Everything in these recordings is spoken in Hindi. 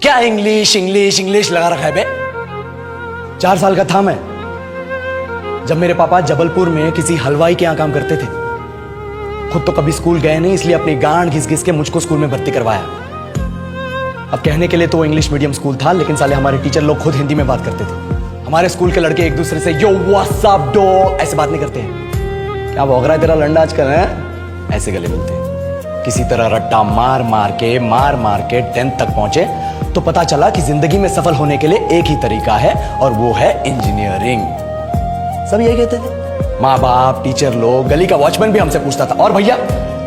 क्या इंग्लिश इंग्लिश इंग्लिश लगा रखा है बे? 4 साल का था मैं जब मेरे पापा जबलपुर में किसी हलवाई के यहां काम करते थे। खुद तो कभी स्कूल गए नहीं, इसलिए अपनी गांड घिस घिस के मुझको स्कूल में भर्ती करवाया। अब कहने के लिए तो वो इंग्लिश मीडियम स्कूल था, लेकिन साले हमारे टीचर लोग खुद हिंदी में बात करते थे। हमारे स्कूल के लड़के एक दूसरे से यो व्हाट्स अप डो ऐसे बात नहीं करते हैं। क्या भौंक रहा है तेरा लंडा आजकल है? ऐसे गले मिलते हैं। किसी तरह रट्टा मार मार के 10th तक पहुंचे तो पता चला कि जिंदगी में सफल होने के लिए एक ही तरीका है और वो है इंजीनियरिंग। सब यही कहते थे, माँ बाप, टीचर लोग, गली का वॉचमैन भी हमसे पूछता था, और भैया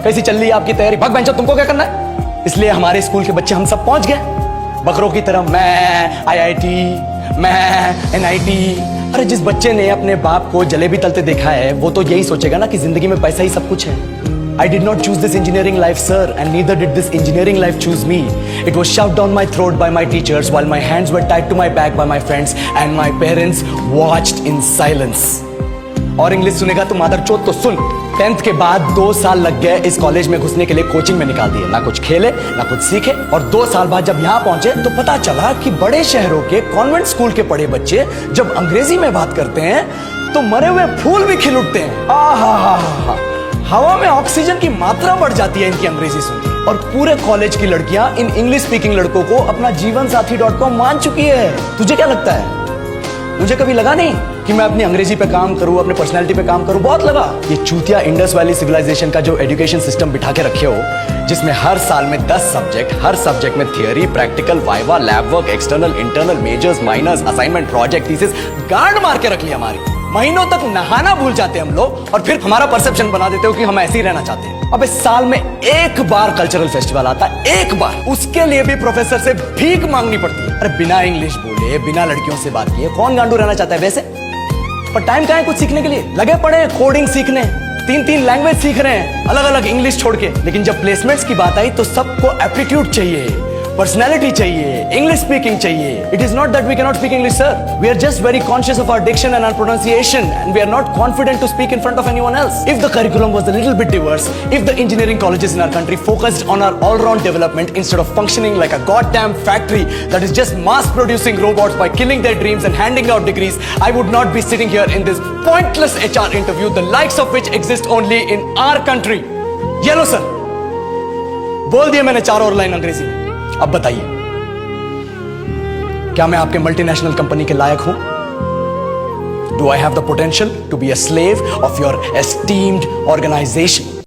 कैसी चल रही है आपकी तैयारी? भाग बेंचो, तुमको क्या करना है? इसलिए हमारे स्कूल के बच्चे हम सब पहुंच गए बकरों की तरह। मैं IIT, मैं NIT। अरे जिस बच्चे ने अपने बाप को जलेबी तलते देखा है वो तो यही सोचेगा ना कि जिंदगी में पैसा ही सब कुछ है। I did not choose this engineering life, sir, and neither did this engineering life choose me. It was shoved down my throat by my teachers while my hands were tied to my back by my friends and my parents watched in silence. और इंग्लिश सुनेगा तो मादर चोद तो सुन। 10th के बाद 2 साल लग गए इस कॉलेज में घुसने के लिए, कोचिंग में निकाल दिए। ना कुछ खेले ना कुछ सीखे। और 2 साल बाद जब यहाँ पहुंचे तो पता चला कि बड़े शहरों के कॉन्वेंट स्कूल के पढ़े बच्चे जब अंग्रेजी में बात करते हैं तो मरे हुए फूल भी खिल उठते हैं। आहा, हवा में ऑक्सीजन की मात्रा बढ़ जाती है इनकी अंग्रेजी सुनकर। और पूरे कॉलेज की लड़कियां इन इंग्लिश स्पीकिंग लड़कों को अपना जीवन साथी.com मान चुकी है। तुझे क्या लगता है? मुझे कभी लगा नहीं कि मैं अपनी अंग्रेजी पे काम करूं, अपने पर्सनालिटी पे काम करूं। बहुत लगा। ये चूतिया इंडस वैली सिविलाइजेशन का जो एजुकेशन सिस्टम बिठा के रखे हो, जिसमें हर साल में 10 सब्जेक्ट, हर सब्जेक्ट में theory, practical, viva, lab work, external, internal, majors, minors, assignment, project, thesis, गांड मार के रख लिया हमारी। महीनों तक नहाना भूल जाते हम लोग और फिर हमारा परसेप्शन बना देते हो कि हम ऐसे ही रहना चाहते हैं। अब इस साल में एक बार कल्चरल फेस्टिवल आता है, एक बार, उसके लिए भी प्रोफेसर से भीख मांगनी पड़ती है। अरे बिना इंग्लिश बोले, बिना लड़कियों से बात किए कौन गांडू रहना चाहता है वैसे? पर टाइम कहाँ है कुछ सीखने के लिए? लगे पड़े हैं कोडिंग सीखने, 3 लैंग्वेज सीख रहे हैं अलग अलग इंग्लिश छोड़ के। लेकिन जब प्लेसमेंट्स की बात आई तो सबको एप्टीट्यूड चाहिए, पर्सनैलिटी चाहिए, इंग्लिश स्पीकिंग चाहिए। It is not that we cannot speak English, sir. We are just very conscious of our diction and our pronunciation, and we are not confident to speak in front of anyone else. If the curriculum was a little bit diverse, if the engineering colleges in our country focused on our all-round development instead of functioning like a goddamn factory that is just mass-producing robots by killing their dreams and handing out degrees, I would not be sitting here in this pointless HR interview, the likes of which exist only in our country. ये लो sir, बोल दिया मैंने 4 और लाइन अंग्रेजी में। अब बताइए, क्या मैं आपके मल्टीनेशनल कंपनी के लायक हूं? Do I have the potential to be a slave of your esteemed organisation?